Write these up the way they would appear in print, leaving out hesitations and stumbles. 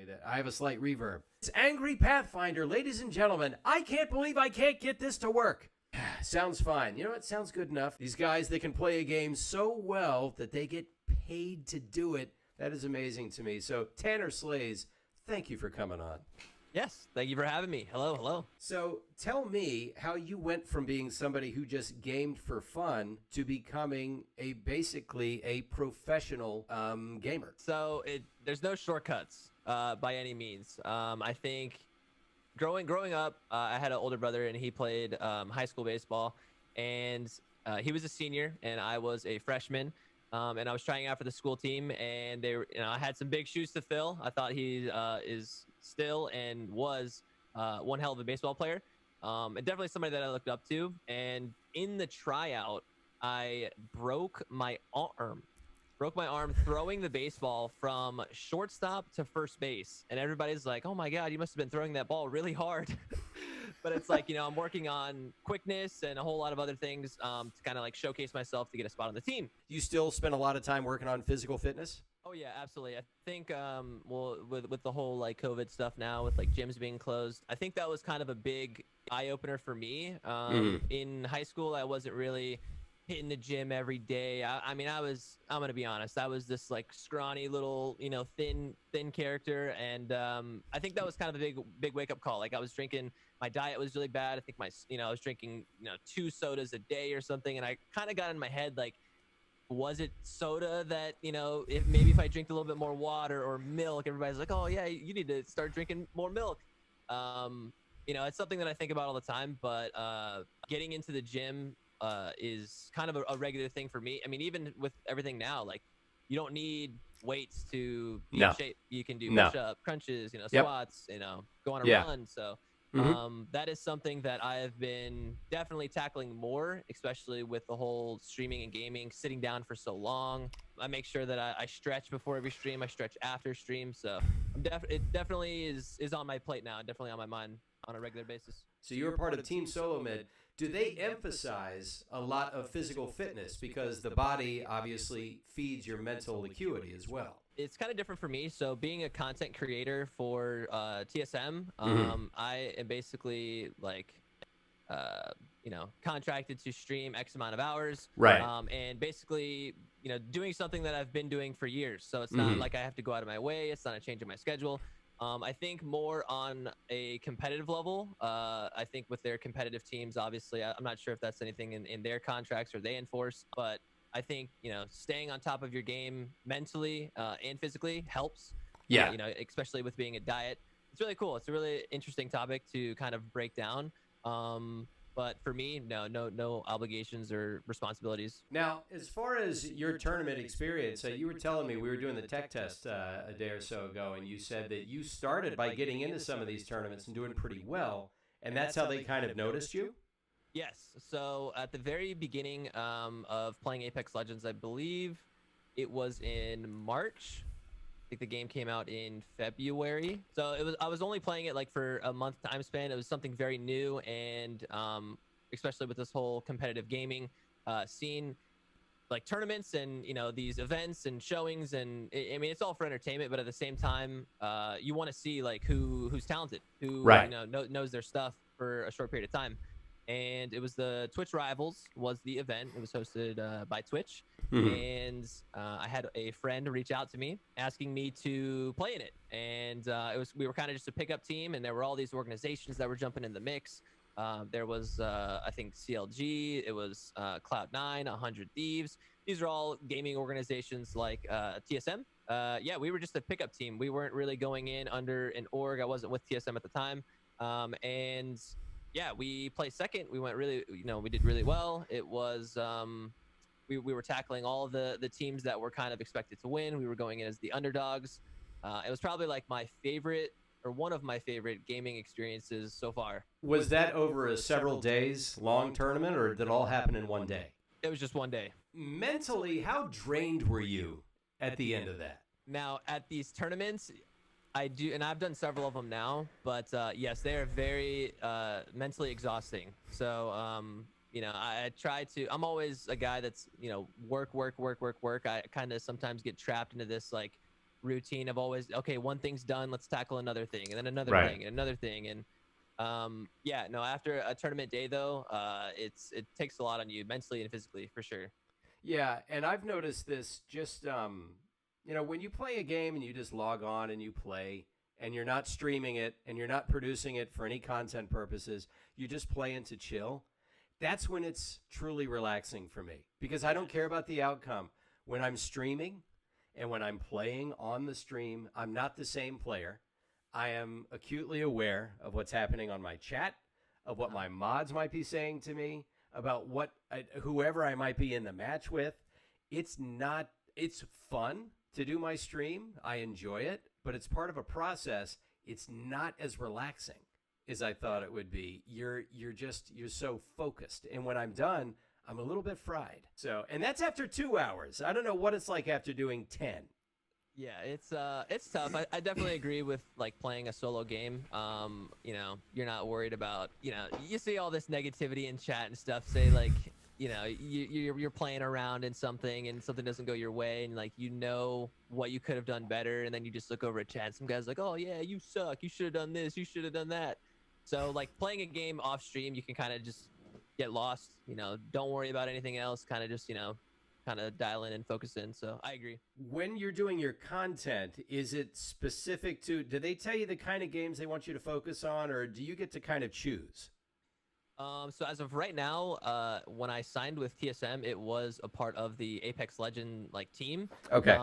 that. I have a slight reverb. It's Angry Pathfinder, ladies and gentlemen. I can't believe I can't get this to work. Sounds fine. You know what? Sounds good enough. These guys, they can play a game so well that they get paid to do it. That is amazing to me. So, TannerSlays, thank you for coming on. Yes, thank you for having me. Hello. So tell me how you went from being somebody who just gamed for fun to becoming basically a professional gamer. So there's no shortcuts by any means. I think growing up, I had an older brother and he played high school baseball, and he was a senior and I was a freshman. And I was trying out for the school team, and I had some big shoes to fill. I thought he is still and was one hell of a baseball player, and definitely somebody that I looked up to. And in the tryout, I broke my arm throwing the baseball from shortstop to first base, and everybody's like, "Oh my God, you must have been throwing that ball really hard." But it's like, I'm working on quickness and a whole lot of other things to kind of like showcase myself to get a spot on the team. You still spend a lot of time working on physical fitness? Oh yeah, absolutely. I think with the whole like COVID stuff now, with like gyms being closed, I think that was kind of a big eye opener for me. In high school, I wasn't really hitting the gym every day. I'm gonna be honest, I was this like scrawny little, thin character, and I think that was kind of a big wake up call. Like, I was drinking, my diet was really bad. I think I was drinking 2 sodas a day or something, and I kind of got in my head like, was it soda that, if I drink a little bit more water or milk, everybody's like, oh yeah, you need to start drinking more milk. It's something that I think about all the time, but getting into the gym is kind of a regular thing for me. I mean, even with everything now, like, you don't need weights to be in shape. You can do push-up, crunches, squats, go on a run. So that is something that I have been definitely tackling more, especially with the whole streaming and gaming, sitting down for so long. I make sure that I stretch before every stream. I stretch after stream. So it definitely is on my plate now, definitely on my mind on a regular basis. So you're part of Team Solo Mid. Do they emphasize a lot of physical fitness because the body obviously feeds your mental acuity as well? It's kind of different for me. So being a content creator for TSM, I am basically like, contracted to stream X amount of hours. Right. And basically, doing something that I've been doing for years. So it's not like I have to go out of my way. It's not a change in my schedule. I think more on a competitive level. I think with their competitive teams, obviously, I'm not sure if that's anything in their contracts or they enforce, but I think, staying on top of your game mentally and physically helps. Yeah. Especially with being a diet. It's really cool. It's a really interesting topic to kind of break down. But for me, no obligations or responsibilities. Now, as far as your tournament experience, you were telling me, we were doing the tech test a day or so ago, and you said that you started by getting into some of these tournaments and doing pretty well, and that's how they kind of noticed you? Yes. So at the very beginning of playing Apex Legends, I believe it was in March. I think the game came out in February. So I was only playing it like for a month time span. It was something very new, and especially with this whole competitive gaming scene, like tournaments and these events and showings, and it's all for entertainment, but at the same time, you want to see like who's talented, who knows their stuff for a short period of time. And it was the Twitch Rivals was the event. It was hosted by Twitch. And I had a friend reach out to me asking me to play in it. And we were kind of just a pickup team, and there were all these organizations that were jumping in the mix. There was, I think, CLG. It was Cloud9, 100 Thieves. These are all gaming organizations like TSM. We were just a pickup team. We weren't really going in under an org. I wasn't with TSM at the time. We placed second. We went really, we did really well. It was, we were tackling all of the teams that were kind of expected to win. We were going in as the underdogs. It was probably like my favorite, or one of my favorite gaming experiences so far. Was that over a several days long tournament, or did it all happen in one day? It was just one day. Mentally, how drained were you at the end of that? Now, at these tournaments, I do, and I've done several of them now, but yes, they are very mentally exhausting. So, I try to, I'm always a guy that's, work. I kind of sometimes get trapped into this, like, routine of always, okay, one thing's done, let's tackle another thing, and then another Right. thing and another thing. And yeah, no, after a tournament day though, it takes a lot on you mentally and physically for sure. Yeah, and I've noticed this just when you play a game and you just log on and you play and you're not streaming it and you're not producing it for any content purposes, you just play to chill. That's when it's truly relaxing for me because I don't care about the outcome. When I'm streaming and when I'm playing on the stream, I'm not the same player. I am acutely aware of what's happening on my chat, of what my mods might be saying to me, about whoever I might be in the match with. It's fun to do my stream. I enjoy it, but it's part of a process. It's not as relaxing as I thought it would be. You're so focused. And when I'm done, I'm a little bit fried. So, and that's after 2 hours. I don't know what it's like after doing 10. Yeah, it's tough. I definitely agree with like playing a solo game. You're not worried about, you see all this negativity in chat and stuff. Say like, you're playing around in something and something doesn't go your way, and like what you could have done better, and then you just look over at chat. And some guys like, oh yeah, you suck. You should have done this. You should have done that. So like playing a game off stream, you can kind of just get lost. Don't worry about anything else. Kind of just kind of dial in and focus in. So I agree. When you're doing your content, is it specific to, do they tell you the kind of games they want you to focus on, or do you get to kind of choose? So as of right now, when I signed with TSM, it was a part of the Apex Legend team. Okay.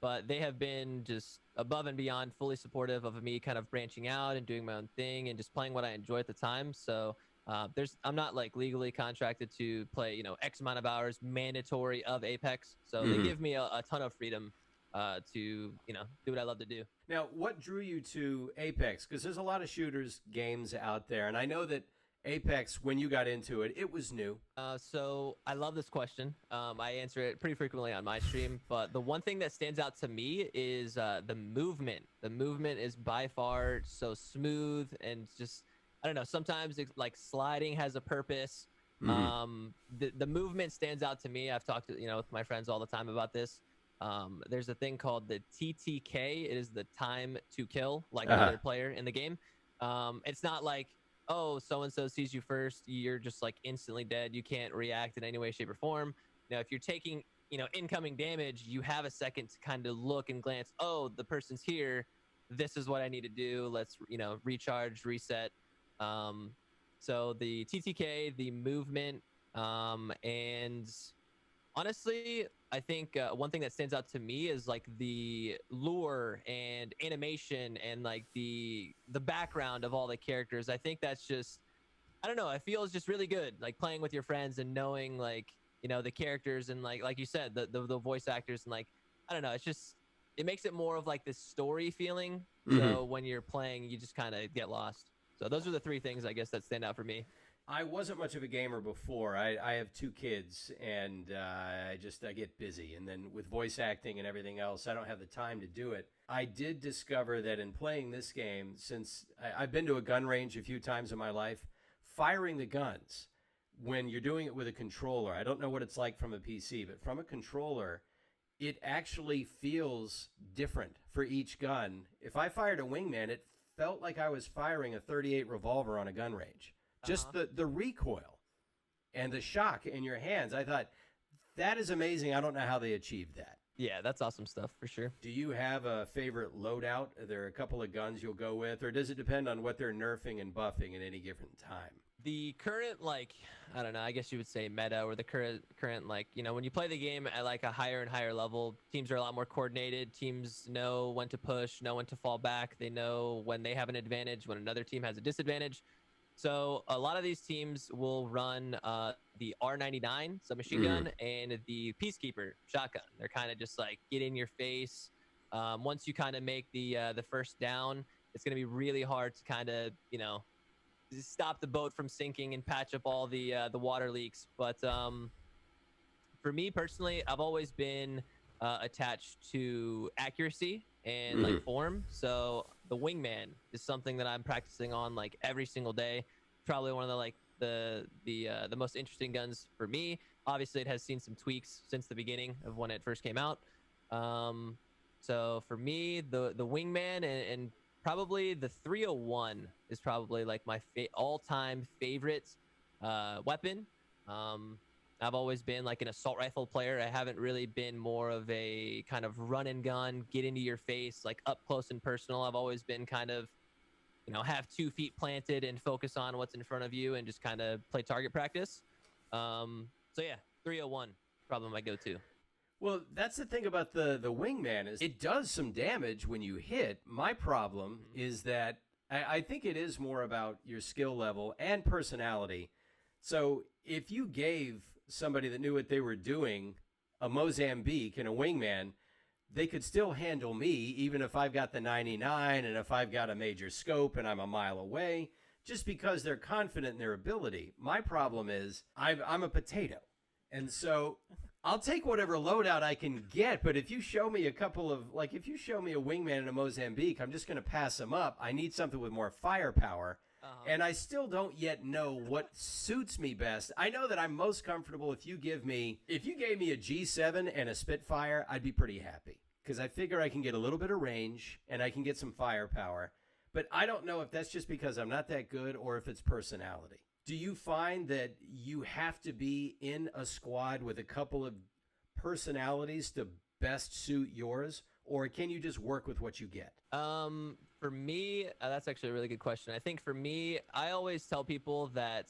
But they have been just above and beyond fully supportive of me kind of branching out and doing my own thing and just playing what I enjoy at the time. So I'm not legally contracted to play, X amount of hours mandatory of Apex. So they give me a ton of freedom to, do what I love to do. Now, what drew you to Apex? Because there's a lot of shooters games out there. And I know that Apex, when you got into it, it was new. So I love this question. I answer it pretty frequently on my stream, but the one thing that stands out to me is the movement. The movement is by far so smooth and just, I don't know, sometimes it's like sliding has a purpose. The movement stands out to me. I've talked to, with my friends all the time about this. There's a thing called the TTK. It is the time to kill, another player in the game. It's not like, oh, so-and-so sees you first, you're just instantly dead. You can't react in any way, shape, or form. Now, if you're taking, incoming damage, you have a second to kind of look and glance, oh, the person's here. This is what I need to do. Let's, recharge, reset. So the TTK, the movement, and honestly, I think one thing that stands out to me is the lure and animation and the background of all the characters. I think that's just, I don't know, it feels just really good, playing with your friends and knowing the characters and like you said, the voice actors, and I don't know, it's just, it makes it more of this story feeling. So when you're playing, you just kind of get lost. So those are the three things I guess that stand out for me. I wasn't much of a gamer before. I have 2 kids, and I get busy. And then with voice acting and everything else, I don't have the time to do it. I did discover that in playing this game, since I've been to a gun range a few times in my life, firing the guns, when you're doing it with a controller, I don't know what it's like from a PC, but from a controller, it actually feels different for each gun. If I fired a wingman, it felt like I was firing a .38 revolver on a gun range. Just the recoil and the shock in your hands. I thought, that is amazing. I don't know how they achieved that. Yeah, that's awesome stuff for sure. Do you have a favorite loadout? Are there a couple of guns you'll go with, or does it depend on what they're nerfing and buffing at any given time? The current, I don't know, I guess you would say meta, or the current when you play the game at a higher and higher level, teams are a lot more coordinated. Teams know when to push, know when to fall back. They know when they have an advantage, when another team has a disadvantage. So a lot of these teams will run the R99 submachine gun and the Peacekeeper shotgun. They're kind of just get in your face. Once you kind of make the first down, it's going to be really hard to kind of stop the boat from sinking and patch up all the water leaks. But for me personally, I've always been attached to accuracy and form. So the wingman is something that I'm practicing on every single day. Probably one of the most interesting guns for me. Obviously, it has seen some tweaks since the beginning of when it first came out. So for me, the wingman and probably the 301 is probably like my all-time favorite weapon. Um, I've always been like an assault rifle player. I haven't really been more of a kind of run and gun, get into your face, like up close and personal. I've always been kind of, have 2 feet planted and focus on what's in front of you and just kind of play target practice. So yeah, 301 probably my go-to. Well, that's the thing about the wingman is it does some damage when you hit. My problem is that I think it is more about your skill level and personality. So if you gave somebody that knew what they were doing a Mozambique and a wingman, they could still handle me even if I've got the 99 and if I've got a major scope and I'm a mile away, just because they're confident in their ability. My problem is I'm a potato. And so I'll take whatever loadout I can get, but if you show me if you show me a wingman and a Mozambique, I'm just going to pass them up. I need something with more firepower. And I still don't yet know what suits me best. I know that I'm most comfortable if you gave me a G7 and a Spitfire, I'd be pretty happy because I figure I can get a little bit of range and I can get some firepower. But I don't know if that's just because I'm not that good or if it's personality. Do you find that you have to be in a squad with a couple of personalities to best suit yours, or can you just work with what you get? For me, that's actually a really good question. I think for me, I always tell people that,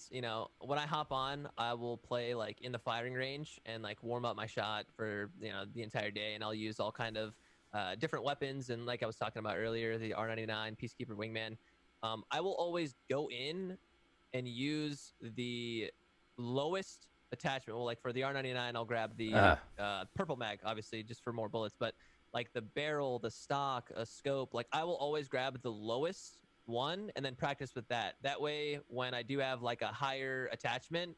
when I hop on, I will play like in the firing range and like warm up my shot for, the entire day. And I'll use all kind of different weapons. And like I was talking about earlier, the R99 Peacekeeper Wingman, I will always go in and use the lowest attachment. Well, like for the R99, I'll grab the purple mag, obviously, just for more bullets. But like the barrel, the stock, a scope, like I will always grab the lowest one and then practice with that. That way, when I do have like a higher attachment,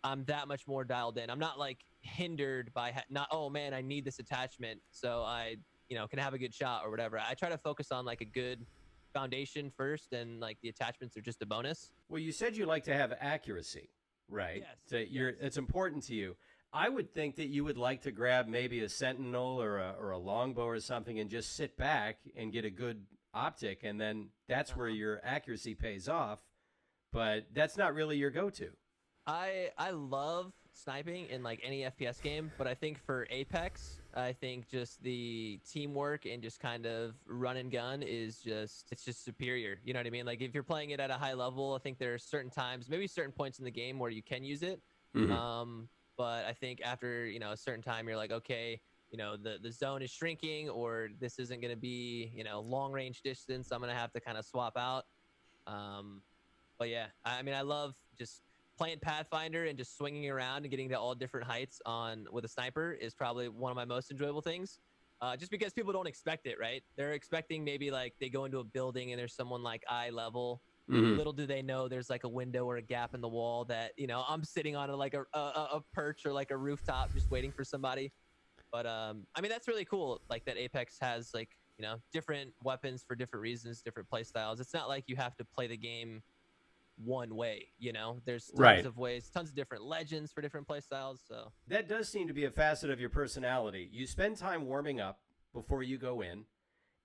I'm that much more dialed in. I'm not like hindered by oh man, I need this attachment so I, can have a good shot or whatever. I try to focus on like a good foundation first, and like the attachments are just a bonus. Well, you said you like to have accuracy, right? Yes. So it's important to you. I would think that you would like to grab maybe a Sentinel or a longbow or something and just sit back and get a good optic, and then that's where your accuracy pays off. But that's not really your go-to. I love sniping in like any FPS game, but I think for Apex, I think just the teamwork and just kind of run and gun it's just superior. You know what I mean? Like if you're playing it at a high level, I think there are certain times, maybe certain points in the game where you can use it. But I think after, a certain time, you're like, okay, the zone is shrinking, or this isn't going to be, long range distance. I'm going to have to kind of swap out. But yeah, I mean, I love just playing Pathfinder and just swinging around and getting to all different heights with a sniper is probably one of my most enjoyable things. Just because people don't expect it, right? They're expecting maybe like they go into a building and there's someone like eye level. Little do they know there's like a window or a gap in the wall that, I'm sitting on like a perch or like a rooftop just waiting for somebody. But I mean, that's really cool. Like that Apex has like, different weapons for different reasons, different play styles. It's not like you have to play the game one way, there's tons of ways, tons of different legends for different play styles. So that does seem to be a facet of your personality. You spend time warming up before you go in,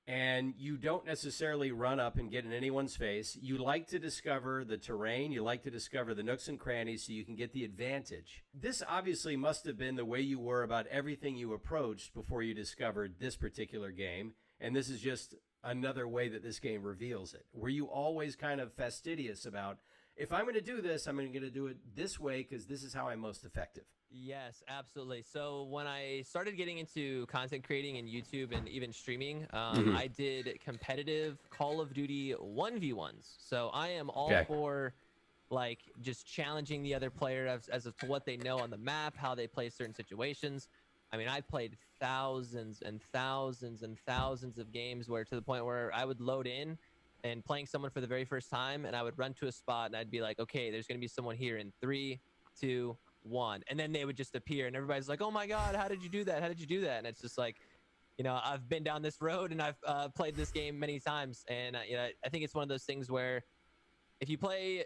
and you don't necessarily run up and get in anyone's face. You like to discover the terrain. You like to discover the nooks and crannies so you can get the advantage. This obviously must have been the way you were about everything you approached before you discovered this particular game, and this is just another way that this game reveals it. Were you always kind of fastidious about, if I'm going to do this, I'm going to do it this way because this is how I'm most effective? Yes, absolutely. So when I started getting into content creating and YouTube and even streaming, I did competitive Call of Duty 1v1s. So I am all for like just challenging the other player as to what they know on the map, how they play certain situations. I mean, I played thousands and thousands and thousands of games where to the point where I would load in and playing someone for the very first time, and I would run to a spot and I'd be like, okay, there's going to be someone here in 3, 2, 1. And then they would just appear and everybody's like, oh my God, how did you do that? How did you do that? And it's just like, I've been down this road and I've played this game many times. And, I think it's one of those things where if you play,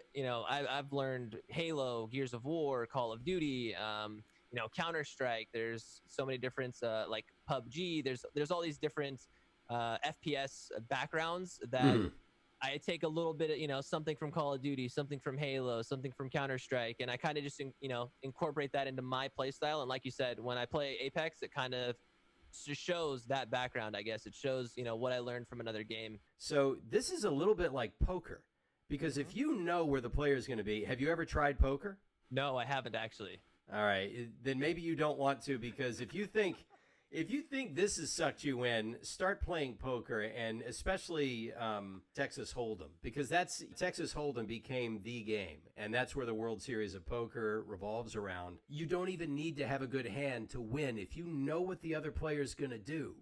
I've learned Halo, Gears of War, Call of Duty, Counter-Strike. There's so many different like PUBG. There's all these different FPS backgrounds that Mhm. I take a little bit of, something from Call of Duty, something from Halo, something from Counter-Strike, and I kind of just, incorporate that into my play style. And like you said, when I play Apex, it kind of just shows that background, I guess. It shows, what I learned from another game. So this is a little bit like poker, because if you know where the player is going to be, have you ever tried poker? No, I haven't actually. All right, then maybe you don't want to, because if you think this has sucked you in, start playing poker, and especially Texas Hold'em, because Texas Hold'em became the game, and that's where the World Series of Poker revolves around. You don't even need to have a good hand to win. If you know what the other player's going to do,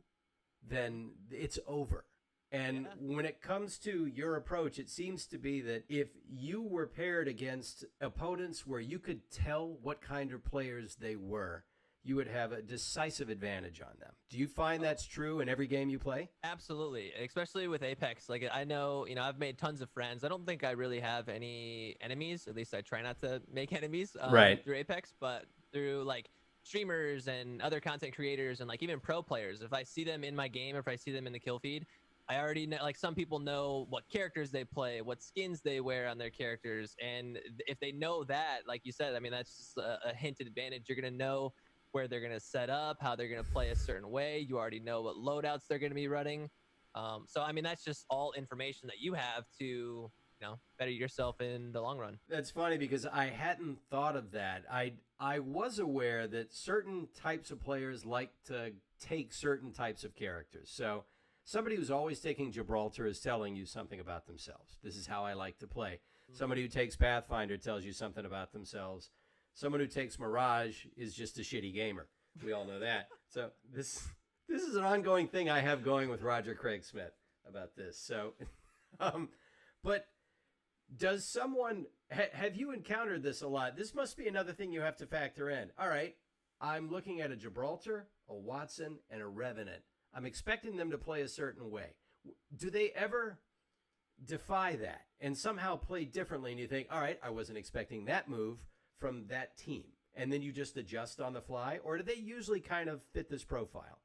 then it's over. And when it comes to your approach, it seems to be that if you were paired against opponents where you could tell what kind of players they were, you would have a decisive advantage on them. Do you find that's true in every game you play? Absolutely, especially with Apex. Like, I know, I've made tons of friends. I don't think I really have any enemies. At least I try not to make enemies through Apex, but through like streamers and other content creators and like even pro players. If I see them in my game, or if I see them in the kill feed, I already know, like, some people know what characters they play, what skins they wear on their characters. And if they know that, like you said, I mean, that's just a hinted advantage. You're going to know where they're going to set up, how they're going to play a certain way. You already know what loadouts they're going to be running. So, I mean, that's just all information that you have to, better yourself in the long run. That's funny, because I hadn't thought of that. I was aware that certain types of players like to take certain types of characters. So somebody who's always taking Gibraltar is telling you something about themselves. This is how I like to play. Somebody who takes Pathfinder tells you something about themselves. Someone who takes Mirage is just a shitty gamer. We all know that. So this is an ongoing thing I have going with Roger Craig Smith about this. So, but does someone, have you encountered this a lot? This must be another thing you have to factor in. All right, I'm looking at a Gibraltar, a Watson, and a Revenant. I'm expecting them to play a certain way. Do they ever defy that and somehow play differently? And you think, all right, I wasn't expecting that move from that team, and then you just adjust on the fly? Or do they usually kind of fit this profile?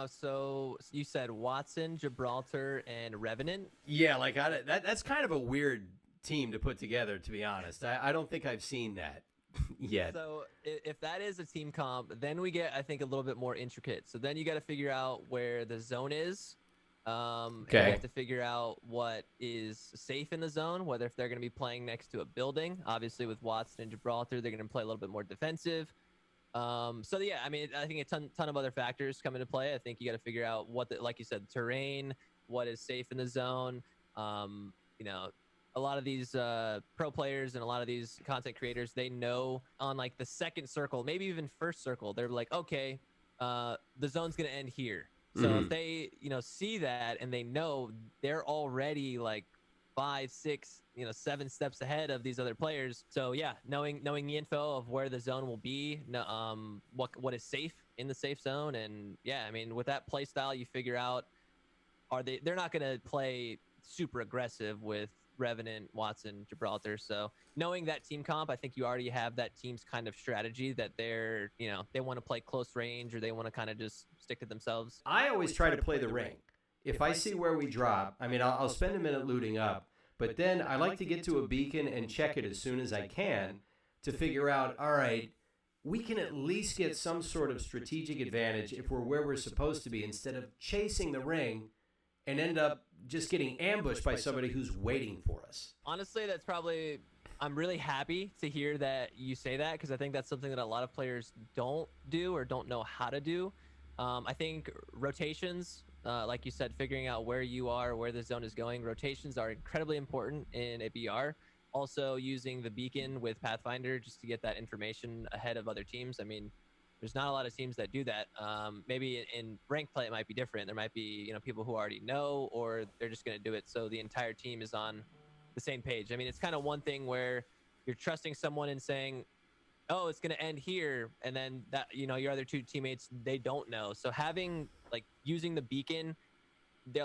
So you said Watson, Gibraltar, and Revenant? Yeah, like that's kind of a weird team to put together, to be honest. I don't think I've seen that yet. So if that is a team comp, then we get, I think, a little bit more intricate. So then you got to figure out where the zone is. Okay. You have to figure out what is safe in the zone, whether if they're going to be playing next to a building. Obviously, with Watson and Gibraltar, they're going to play a little bit more defensive. So yeah, I mean, I think a ton of other factors come into play. I think you got to figure out like you said, terrain, what is safe in the zone. A lot of these pro players and a lot of these content creators, they know on like the second circle, maybe even first circle, they're like, okay, the zone's going to end here. So if they, see that and they know they're already like 5, 6, 7 steps ahead of these other players. So yeah, knowing the info of where the zone will be, what is safe in the safe zone. And yeah, I mean, with that play style, you figure out, they're not going to play super aggressive with Revenant, Watson, Gibraltar. So knowing that team comp, I think you already have that team's kind of strategy that they're, they want to play close range, or they want to kind of just stick to themselves. I always try to play the ring. If I see where we drop, I mean, I'll spend a minute looting up, but then I like to get to a beacon and check it as soon as I can to figure out, all right, we can at least get some sort of strategic advantage if we're where we're supposed to be, instead of chasing the ring and end up just getting ambushed by somebody who's waiting for us. Honestly, that's probably, I'm really happy to hear that you say that, because I think that's something that a lot of players don't do or don't know how to do. I think rotations, like you said, figuring out where you are, where the zone is going, rotations are incredibly important in a BR. Also using the beacon with Pathfinder just to get that information ahead of other teams. I mean, there's not a lot of teams that do that. Maybe in ranked play, it might be different. There might be, people who already know, or they're just going to do it so the entire team is on the same page. I mean, it's kind of one thing where you're trusting someone and saying, oh, it's going to end here. And then that, your other two teammates, they don't know. So using the beacon,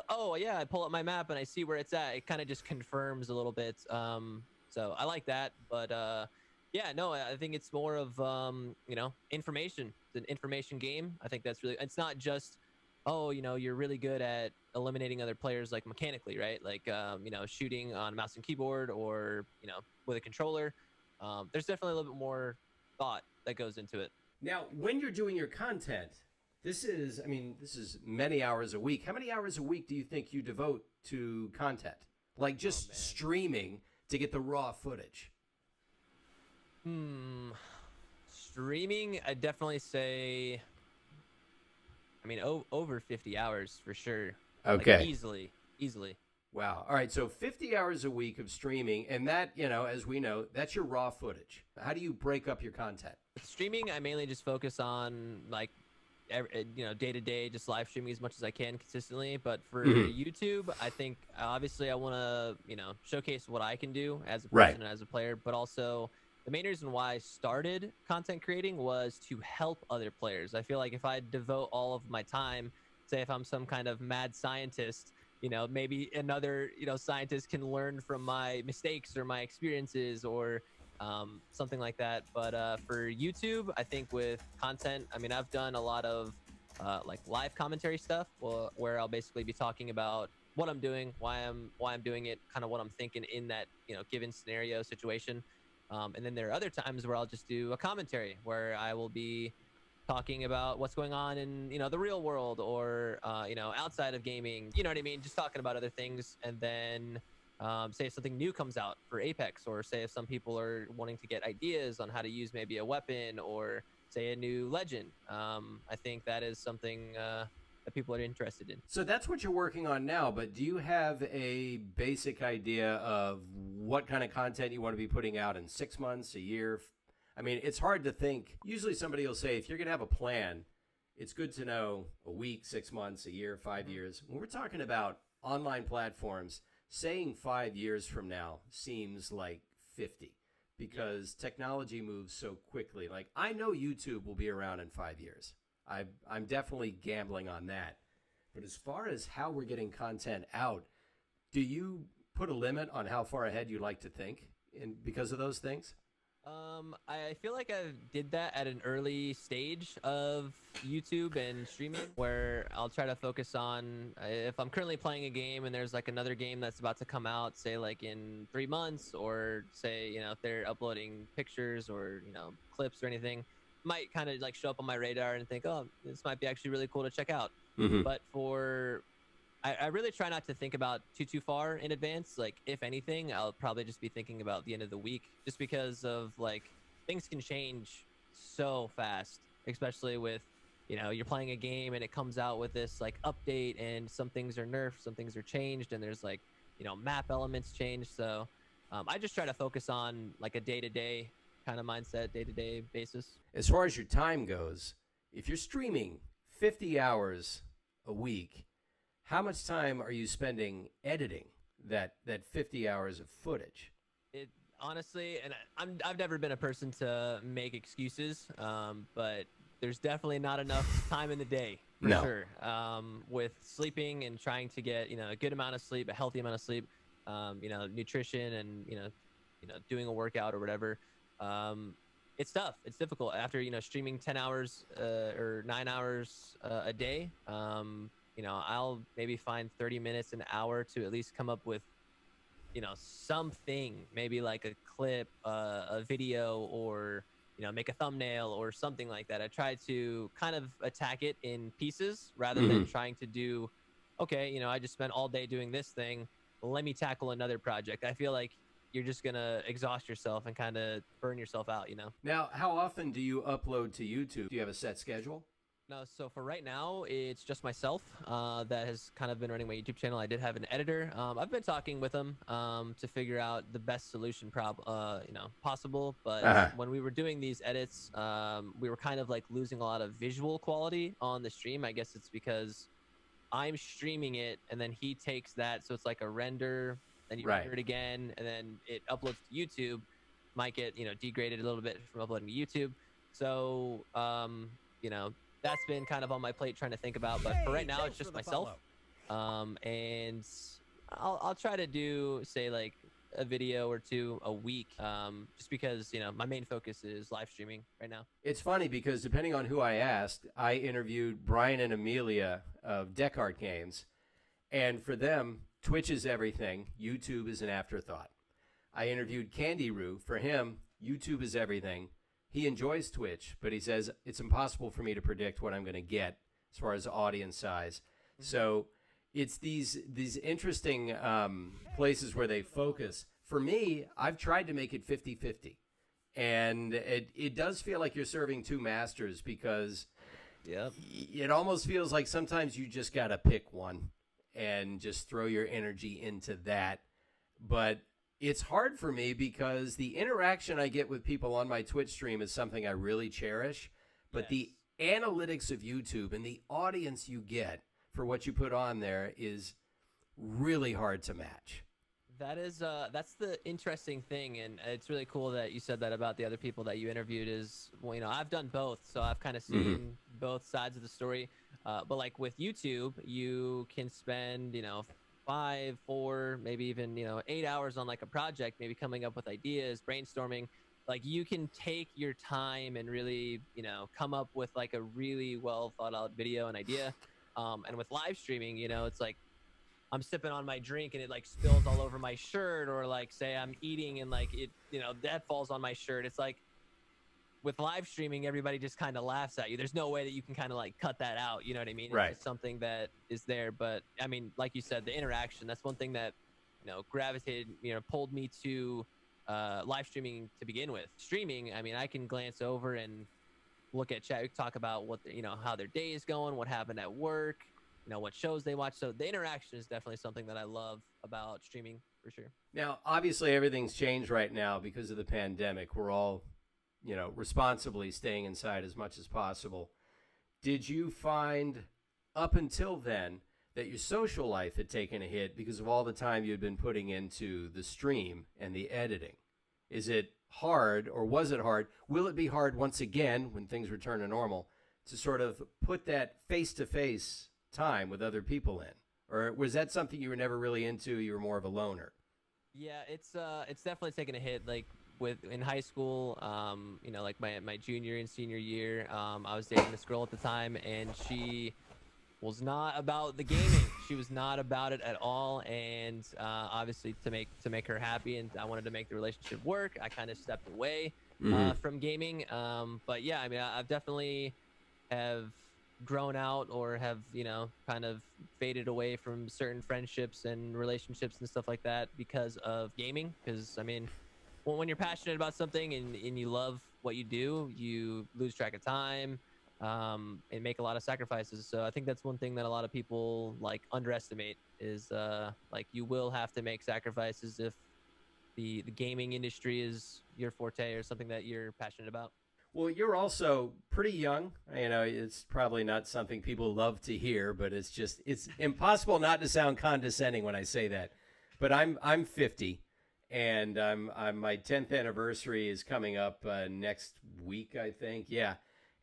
oh yeah, I pull up my map and I see where it's at. It kind of just confirms a little bit. So I like that. But Yeah, no, I think it's more of information. It's an information game. I think that's really. It's not just, oh, you're really good at eliminating other players like mechanically, right? Like shooting on mouse and keyboard or with a controller. There's definitely a little bit more thought that goes into it. Now, when you're doing your content, this is many hours a week. How many hours a week do you think you devote to content? Like Oh just man. streaming to get the raw footage? Streaming, I definitely say. I mean, over 50 hours for sure. Like Okay. easily, easily. Wow. All right. So 50 hours a week of streaming, and that, as we know, that's your raw footage. How do you break up your content? With streaming, I mainly just focus on like, day to day, just live streaming as much as I can consistently. But for Mhm. YouTube, I think obviously I want to, showcase what I can do as a Right. person and as a player. But also, the main reason why I started content creating was to help other players. I feel like if I devote all of my time, say if I'm some kind of mad scientist, maybe another, scientist can learn from my mistakes or my experiences or something like that. But for YouTube, I think with content, I mean, I've done a lot of like live commentary stuff, where I'll basically be talking about what I'm doing, why I'm doing it, kind of what I'm thinking in that given scenario situation. And then there are other times where I'll just do a commentary where I will be talking about what's going on in the real world or outside of gaming. You know what I mean? Just talking about other things, and then say if something new comes out for Apex, or say if some people are wanting to get ideas on how to use maybe a weapon or say a new legend. I think that is something that people are interested in. So that's what you're working on now, but do you have a basic idea of what kind of content you want to be putting out in 6 months, a year? I mean, it's hard to think. Usually somebody will say, if you're going to have a plan, it's good to know a week, 6 months, a year, 5 years. When we're talking about online platforms, saying 5 years from now seems like 50 because technology moves so quickly. Like, I know YouTube will be around in 5 years. I'm definitely gambling on that. But as far as how we're getting content out, do you put a limit on how far ahead you like to think because of those things? I feel like I did that at an early stage of YouTube and streaming, where I'll try to focus on if I'm currently playing a game and there's like another game that's about to come out, say like in 3 months, or say if they're uploading pictures or clips or anything, might kind of like show up on my radar and think, oh, this might be actually really cool to check out. Mm-hmm. But I really try not to think about too far in advance. Like, if anything, I'll probably just be thinking about the end of the week, just because of like things can change so fast, especially with you're playing a game and it comes out with this like update, and some things are nerfed, some things are changed, and there's like map elements change. So I just try to focus on like a day-to-day kind of mindset, day-to-day basis. As far as your time goes, if you're streaming 50 hours a week, how much time are you spending editing that 50 hours of footage? It honestly, and I've never been a person to make excuses, but there's definitely not enough time in the day for No. sure. With sleeping and trying to get a good amount of sleep, a healthy amount of sleep, nutrition, and doing a workout or whatever. It's tough. It's difficult after streaming 10 hours or 9 hours a day. I'll maybe find 30 minutes, an hour to at least come up with something, maybe like a clip, a video, or make a thumbnail or something like that. I try to kind of attack it in pieces rather than trying to do, okay, I just spent all day doing this thing, let me tackle another project. I feel like you're just gonna exhaust yourself and kind of burn yourself out. Now, how often do you upload to YouTube? Do you have a set schedule? No, so for right now, it's just myself that has kind of been running my YouTube channel. I did have an editor. I've been talking with him to figure out the best solution possible. But when we were doing these edits, we were kind of like losing a lot of visual quality on the stream. I guess it's because I'm streaming it and then he takes that, so it's like a render, then you render it again, and then it uploads to YouTube. Might get degraded a little bit from uploading to YouTube. So that's been kind of on my plate trying to think about, but for right now it's just myself. And I'll try to do, say, like a video or two a week, just because my main focus is live streaming right now. It's funny because depending on who I asked, I interviewed Brian and Amelia of Descartes Games, and for them, Twitch is everything. YouTube is an afterthought. I interviewed Candy Roo. For him, YouTube is everything. He enjoys Twitch, but he says it's impossible for me to predict what I'm going to get as far as audience size. So it's these interesting places where they focus. For me, I've tried to make it 50-50. And it does feel like you're serving two masters because it almost feels like sometimes you just got to pick one and just throw your energy into that. But it's hard for me because the interaction I get with people on my Twitch stream is something I really cherish. But the analytics of YouTube and the audience you get for what you put on there is really hard to match. That's the interesting thing, and it's really cool that you said that about the other people that you interviewed. Is I've done both, so I've kind of seen both sides of the story. But like with YouTube, you can spend 5, 4, maybe even 8 hours on like a project, maybe coming up with ideas, brainstorming. Like you can take your time and really come up with like a really well thought out video and idea. And with live streaming, it's like I'm sipping on my drink and it like spills all over my shirt, or like say I'm eating and like it that falls on my shirt. It's like with live streaming, everybody just kind of laughs at you. There's no way that you can kind of like cut that out. You know what I mean? Right. It's just something that is there. But I mean, like you said, the interaction, that's one thing that, gravitated, pulled me to live streaming to begin with. Streaming, I mean, I can glance over and look at chat, talk about what, how their day is going, what happened at work, what shows they watch. So the interaction is definitely something that I love about streaming for sure. Now, obviously everything's changed right now because of the pandemic. We're all responsibly staying inside as much as possible. Did you find up until then that your social life had taken a hit because of all the time you had been putting into the stream and the editing? Is it hard, or was it hard? Will it be hard once again when things return to normal to sort of put that face-to-face time with other people in? Or was that something you were never really into? You were more of a loner? Yeah, it's definitely taken a hit. Like in high school, like my junior and senior year, I was dating this girl at the time, and she was not about the gaming. She was not about it at all. And obviously to make her happy, and I wanted to make the relationship work, I kind of stepped away from gaming. But yeah, I mean, I've definitely have grown out, or have kind of faded away from certain friendships and relationships and stuff like that because of gaming. Because I mean, when you're passionate about something and you love what you do, you lose track of time and make a lot of sacrifices. So I think that's one thing that a lot of people like underestimate is like you will have to make sacrifices if the gaming industry is your forte or something that you're passionate about. Well, you're also pretty young. It's probably not something people love to hear, but it's impossible not to sound condescending when I say that. But I'm 50. And my 10th anniversary is coming up next week, I think. Yeah.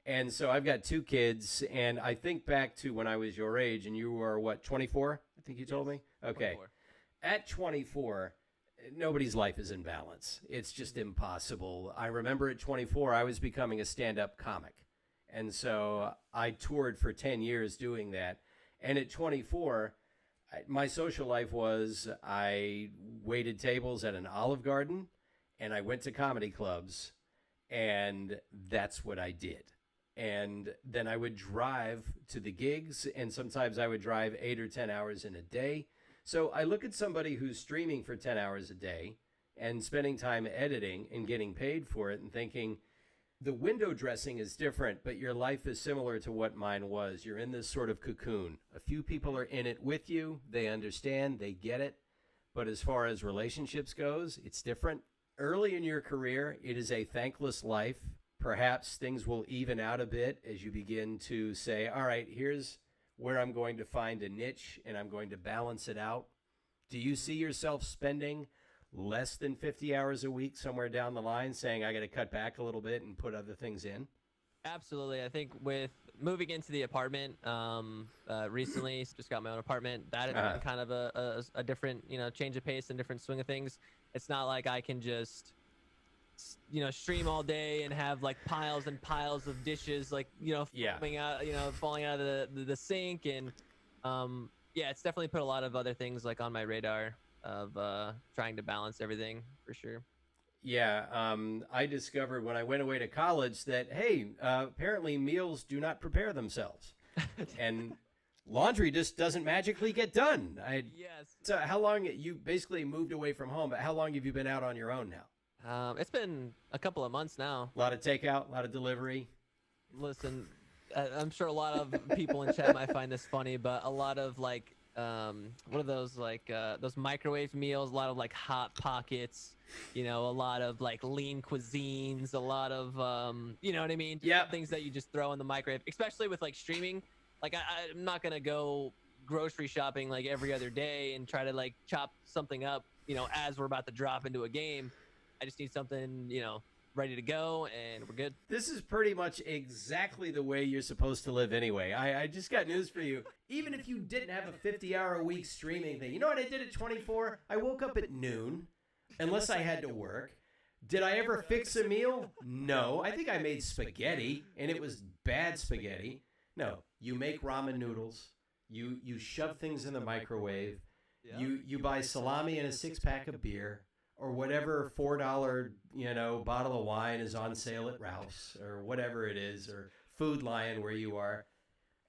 And so I've got 2 kids, and I think back to when I was your age, and you were, what, 24? I think you told me? Okay. 24. At 24, nobody's life is in balance. It's just impossible. I remember at 24, I was becoming a stand-up comic. And so I toured for 10 years doing that. And at 24... my social life was I waited tables at an Olive Garden, and I went to comedy clubs, and that's what I did. And then I would drive to the gigs, and sometimes I would drive 8 or 10 hours in a day. So I look at somebody who's streaming for 10 hours a day and spending time editing and getting paid for it and thinking, the window dressing is different, but your life is similar to what mine was. You're in this sort of cocoon. A few people are in it with you. They understand. They get it. But as far as relationships goes, it's different. Early in your career, it is a thankless life. Perhaps things will even out a bit as you begin to say, all right, here's where I'm going to find a niche, and I'm going to balance it out. Do you see yourself spending less than 50 hours a week somewhere down the line, saying I got to cut back a little bit and put other things in? Absolutely. I think with moving into the apartment recently, just got my own apartment. That has been kind of a different, change of pace and different swing of things. It's not like I can just stream all day and have like piles and piles of dishes like falling out of the sink. And yeah, it's definitely put a lot of other things like on my radar of trying to balance everything for sure. Yeah, I discovered when I went away to college that, hey, apparently meals do not prepare themselves. And laundry just doesn't magically get done. Yes. So how long, you basically moved away from home, but how long have you been out on your own now? It's been a couple of months now. A lot of takeout, a lot of delivery. Listen, I'm sure a lot of people in chat might find this funny, but a lot of like, what are those like those microwave meals? A lot of like hot pockets, a lot of like lean cuisines, a lot of you know what I mean? Yeah. Things that you just throw in the microwave, especially with like streaming. Like I'm not gonna go grocery shopping like every other day and try to like chop something up, as we're about to drop into a game. I just need something, ready to go, and we're good. This is pretty much exactly the way you're supposed to live anyway. I just got news for you. Even if you didn't have a 50-hour-a-week streaming thing, you know what I did at 24? I woke up at noon, unless I had to work. Did I ever fix a meal? No. I think I made spaghetti, and it was bad spaghetti. No, you make ramen noodles. You shove things in the microwave. You buy salami and a 6-pack of beer. Or whatever $4, bottle of wine is on sale at Ralph's, or whatever it is, or Food Lion where you are.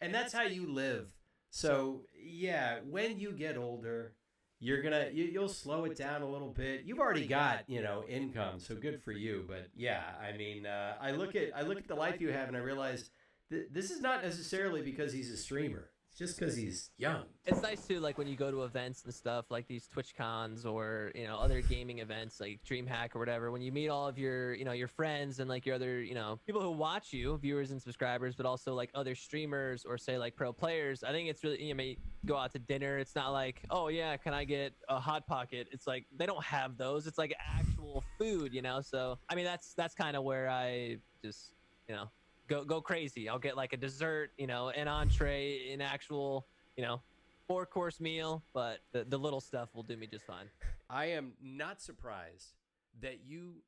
And that's how you live. So, yeah, when you get older, you'll slow it down a little bit. You've already got, income, so good for you. But yeah, I mean, I look at the life you have and I realize this is not necessarily because he's a streamer. It's just because he's young. It's nice too, like when you go to events and stuff, like these Twitch cons or other gaming events like DreamHack or whatever. When you meet all of your your friends and like your other people who watch you, viewers and subscribers, but also like other streamers or say like pro players. I think it's really you may go out to dinner. It's not like, oh yeah, can I get a hot pocket? It's like they don't have those. It's like actual food, So I mean that's kind of where I just go crazy. I'll get like a dessert, an entree, an actual, 4-course meal, but the little stuff will do me just fine. I am not surprised that you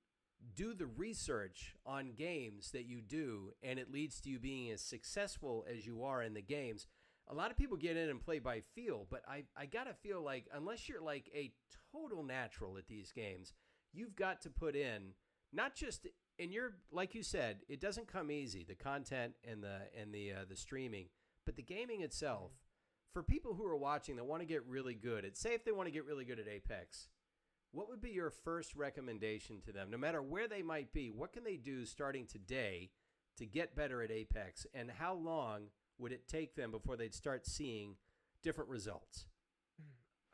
do the research on games that you do, and it leads to you being as successful as you are in the games. A lot of people get in and play by feel, but I gotta feel like unless you're like a total natural at these games, you've got to put in not just. And you're like you said, it doesn't come easy, the content and the streaming, but the gaming itself. For people who are watching that want to get really good at, say if they want to get really good at Apex, what would be your first recommendation to them? No matter where they might be, what can they do starting today to get better at Apex, and how long would it take them before they'd start seeing different results?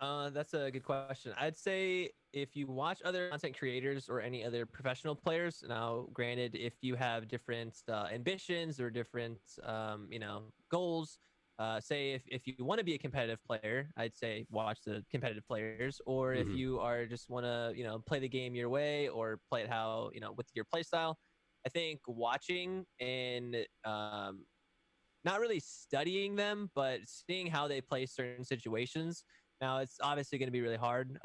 That's a good question. I'd say if you watch other content creators or any other professional players, now granted, if you have different ambitions or different, goals, say if you want to be a competitive player, I'd say watch the competitive players. Or if you are just want to, play the game your way or play it how, with your play style, I think watching and not really studying them, but seeing how they play certain situations. Now, it's obviously going to be really hard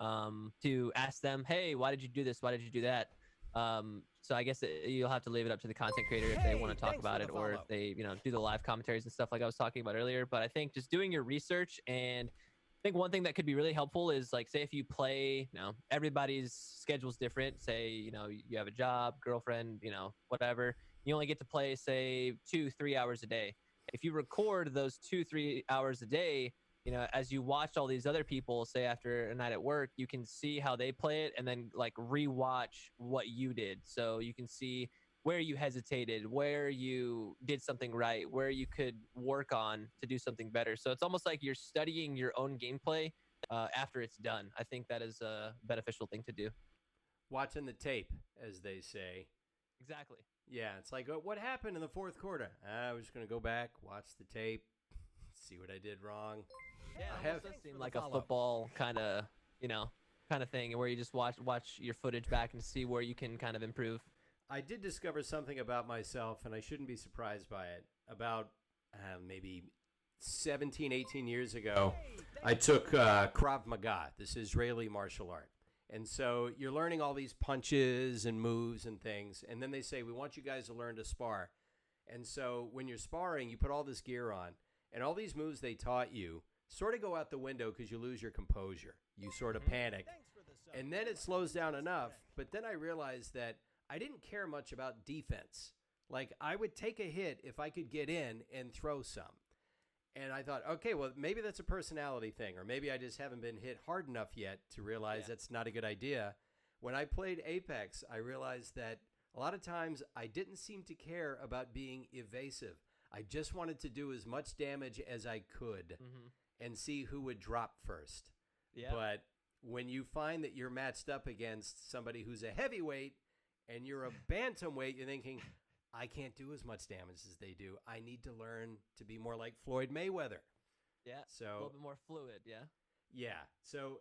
to ask them, hey, why did you do this? Why did you do that? So I guess you'll have to leave it up to the content creator if they want to talk about it, or if they, do the live commentaries and stuff like I was talking about earlier. But I think just doing your research, and I think one thing that could be really helpful is like, say if you play, everybody's schedule's different. Say, you have a job, girlfriend, whatever. You only get to play, say, 2-3 hours a day. If you record those 2-3 hours a day, as you watch all these other people, say after a night at work, you can see how they play it and then like rewatch what you did. So you can see where you hesitated, where you did something right, where you could work on to do something better. So it's almost like you're studying your own gameplay after it's done. I think that is a beneficial thing to do. Watching the tape, as they say. Exactly. Yeah, it's like, what happened in the fourth quarter? I was just going to go back, watch the tape, see what I did wrong. Yeah, it does seem like a football kind of thing where you just watch your footage back and see where you can kind of improve. I did discover something about myself, and I shouldn't be surprised by it. About maybe 17, 18 years ago, I took Krav Maga, this Israeli martial art. And so you're learning all these punches and moves and things. And then they say, we want you guys to learn to spar. And so when you're sparring, you put all this gear on. And all these moves they taught you sort of go out the window because you lose your composure. You sort of panic. And then it slows down enough. But then I realized that I didn't care much about defense. Like, I would take a hit if I could get in and throw some. And I thought, okay, well, maybe that's a personality thing, or maybe I just haven't been hit hard enough yet to realize that's not a good idea. When I played Apex, I realized that a lot of times I didn't seem to care about being evasive. I just wanted to do as much damage as I could and see who would drop first. Yeah. But when you find that you're matched up against somebody who's a heavyweight and you're a bantamweight, you're thinking, I can't do as much damage as they do. I need to learn to be more like Floyd Mayweather. Yeah, so a little bit more fluid, yeah. Yeah. So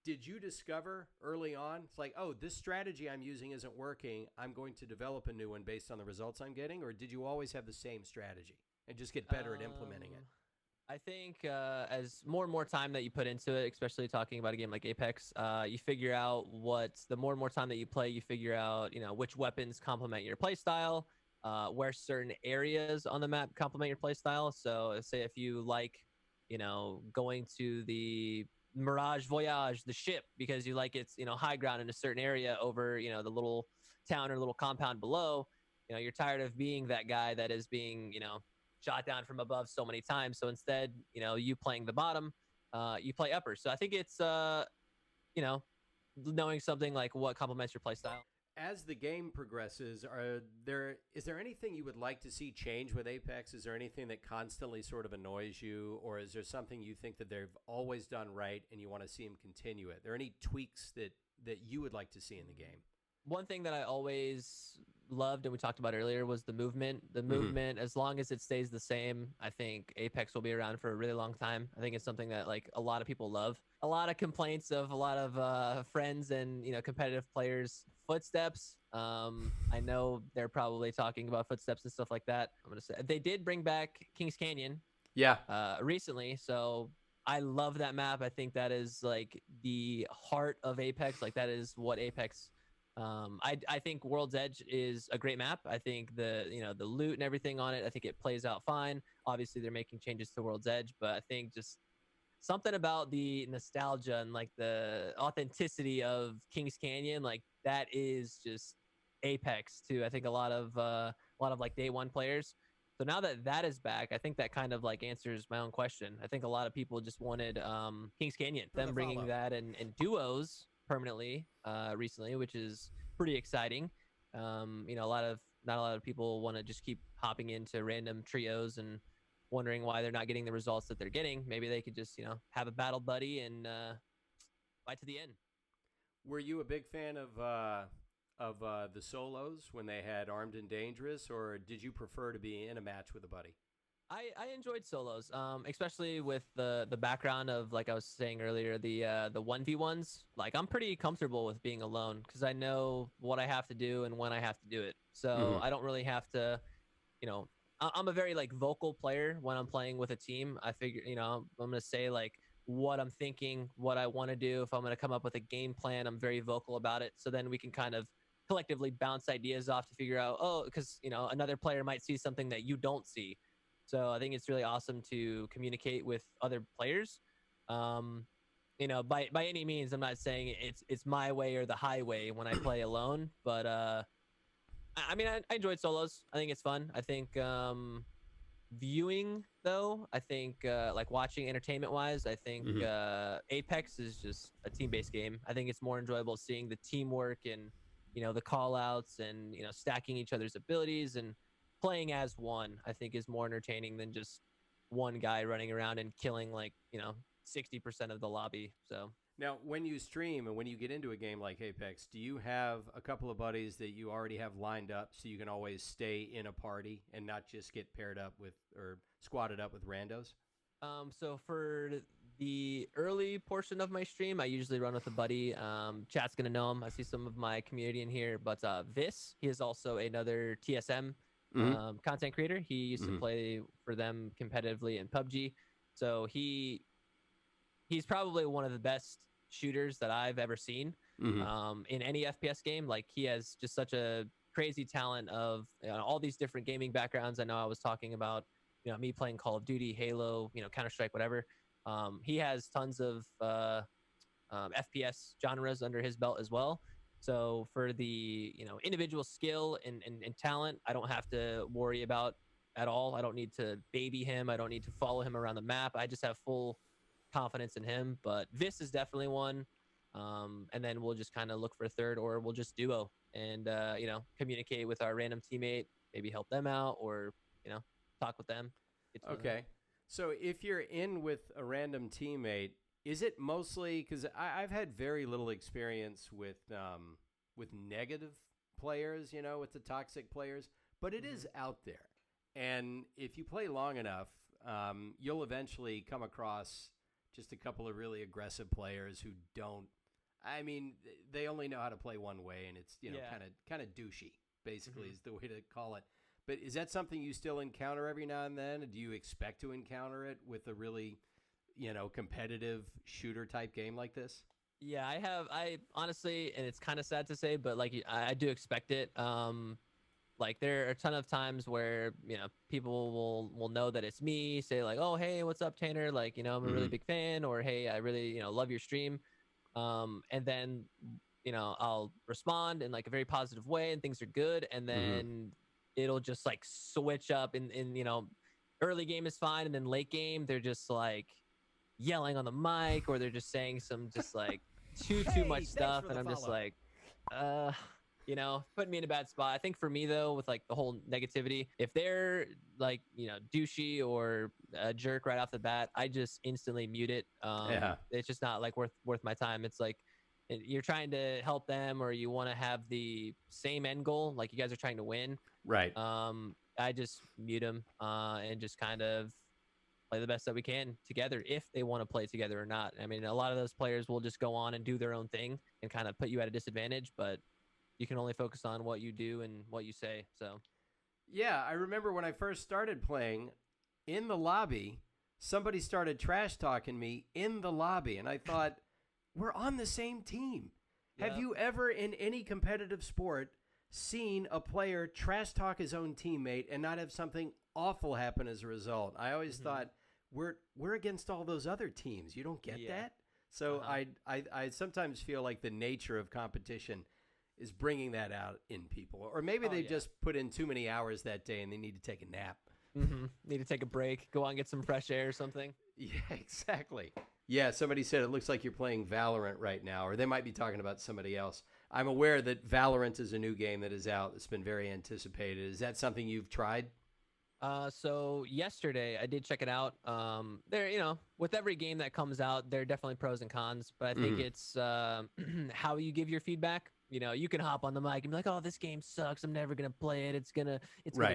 did you discover early on, it's like, oh, this strategy I'm using isn't working. I'm going to develop a new one based on the results I'm getting? Or did you always have the same strategy and just get better at implementing it? I think as more and more time that you put into it, especially talking about a game like Apex, you figure out the more and more time that you play, you figure out, which weapons complement your play style. Where certain areas on the map complement your playstyle. So say if you like, going to the Mirage Voyage, the ship, because you like its, high ground in a certain area over, the little town or little compound below, you're tired of being that guy that is being, shot down from above so many times. So instead, you playing the bottom, you play upper. So I think it's, knowing something like what complements your playstyle. As the game progresses, is there anything you would like to see change with Apex? Is there anything that constantly sort of annoys you, or is there something you think that they've always done right and you want to see them continue it? Are there any tweaks that you would like to see in the game? One thing that I always loved, and we talked about earlier, was the movement. The movement, as long as it stays the same, I think Apex will be around for a really long time. I think it's something that like a lot of people love. A lot of complaints of a lot of friends and competitive players. Footsteps. I know they're probably talking about footsteps and stuff like that. I'm gonna say they did bring back Kings Canyon. Yeah. Recently, so I love that map. I think that is like the heart of Apex. Like that is what Apex. I think World's Edge is a great map. I think the loot and everything on it, I think it plays out fine. Obviously they're making changes to World's Edge, but I think just something about the nostalgia and like the authenticity of Kings Canyon, like that is just Apex to I think a lot of like day one players. So now that that is back, I think that kind of like answers my own question. I think a lot of people just wanted Kings Canyon, them bringing that in duos permanently recently, which is pretty exciting. Not a lot of people want to just keep hopping into random trios and wondering why they're not getting the results that they're getting. Maybe they could just have a battle buddy and fight to the end. Were you a big fan of the solos when they had Armed and Dangerous, or did you prefer to be in a match with a buddy? I enjoyed solos, especially with the background of, like I was saying earlier, the 1v1s. Like I'm pretty comfortable with being alone because I know what I have to do and when I have to do it. So I don't really have to, I'm a very like vocal player when I'm playing with a team. I figure, I'm going to say like what I'm thinking, what I want to do. If I'm going to come up with a game plan, I'm very vocal about it. So then we can kind of collectively bounce ideas off to figure out, because, another player might see something that you don't see. So I think it's really awesome to communicate with other players. By any means, I'm not saying it's my way or the highway when I play alone, but I enjoyed solos. I think it's fun. I think viewing though, I think like watching entertainment wise, I think Apex is just a team-based game. I think it's more enjoyable seeing the teamwork and the call outs and stacking each other's abilities and playing as one. I think is more entertaining than just one guy running around and killing like 60% of the lobby. So now, when you stream and when you get into a game like Apex, do you have a couple of buddies that you already have lined up so you can always stay in a party and not just get paired up with or squatted up with randos? So for the early portion of my stream, I usually run with a buddy. Chat's gonna know him. I see some of my community in here, but he is also another TSM content creator. He used to play for them competitively in PUBG. So he's probably one of the best shooters that I've ever seen in any FPS game. Like, he has just such a crazy talent of all these different gaming backgrounds. I know I was talking about, me playing Call of Duty, Halo, Counter-Strike, whatever. He has tons of FPS genres under his belt as well. So for the individual skill and talent, I don't have to worry about at all. I don't need to baby him. I don't need to follow him around the map. I just have full confidence in him. But Vis is definitely one. And then we'll just kind of look for a third, or we'll just duo and communicate with our random teammate, maybe help them out, or talk with them. Okay. So if you're in with a random teammate, is it mostly because I've had very little experience with negative players, with the toxic players, but it is out there. And if you play long enough, you'll eventually come across just a couple of really aggressive players who don't. I mean, they only know how to play one way, and it's kind of douchey. Basically, is the way to call it. But is that something you still encounter every now and then? Do you expect to encounter it with a really competitive shooter type game like this? Yeah, I honestly, and it's kind of sad to say, but like, I do expect it. Like, there are a ton of times where, people will know that it's me, say like, oh, hey, what's up, Tanner? Like, I'm a really big fan, or, hey, I really, love your stream. And then, I'll respond in like a very positive way and things are good. And then it'll just like switch up in early game is fine. And then late game, they're just like yelling on the mic, or they're just saying some just like too much stuff. And I'm just like, putting me in a bad spot. I think for me though, with like the whole negativity, if they're like, douchey or a jerk right off the bat, I just instantly mute it. It's just not like worth my time. It's like, you're trying to help them, or you want to have the same end goal, like you guys are trying to win. Right. I just mute them and just kind of play the best that we can together, if they want to play together or not. I mean, a lot of those players will just go on and do their own thing and kind of put you at a disadvantage, but you can only focus on what you do and what you say. So yeah, I remember when I first started playing in the lobby, somebody started trash talking me in the lobby, and I thought, we're on the same team. Yep. Have you ever in any competitive sport seen a player trash talk his own teammate and not have something awful happen as a result? I always thought, we're against all those other teams. You don't get that? So I sometimes feel like the nature of competition is bringing that out in people. Or maybe they just put in too many hours that day and they need to take a nap. Need to take a break, go out and get some fresh air or something. Yeah, exactly. Yeah, somebody said it looks like you're playing Valorant right now, or they might be talking about somebody else. I'm aware that Valorant is a new game that is out. It's been very anticipated. Is that something you've tried? So yesterday I did check it out. There, with every game that comes out, there are definitely pros and cons, but I think it's how you give your feedback. You can hop on the mic and be like, "Oh, this game sucks. I'm never gonna play it. It's gonna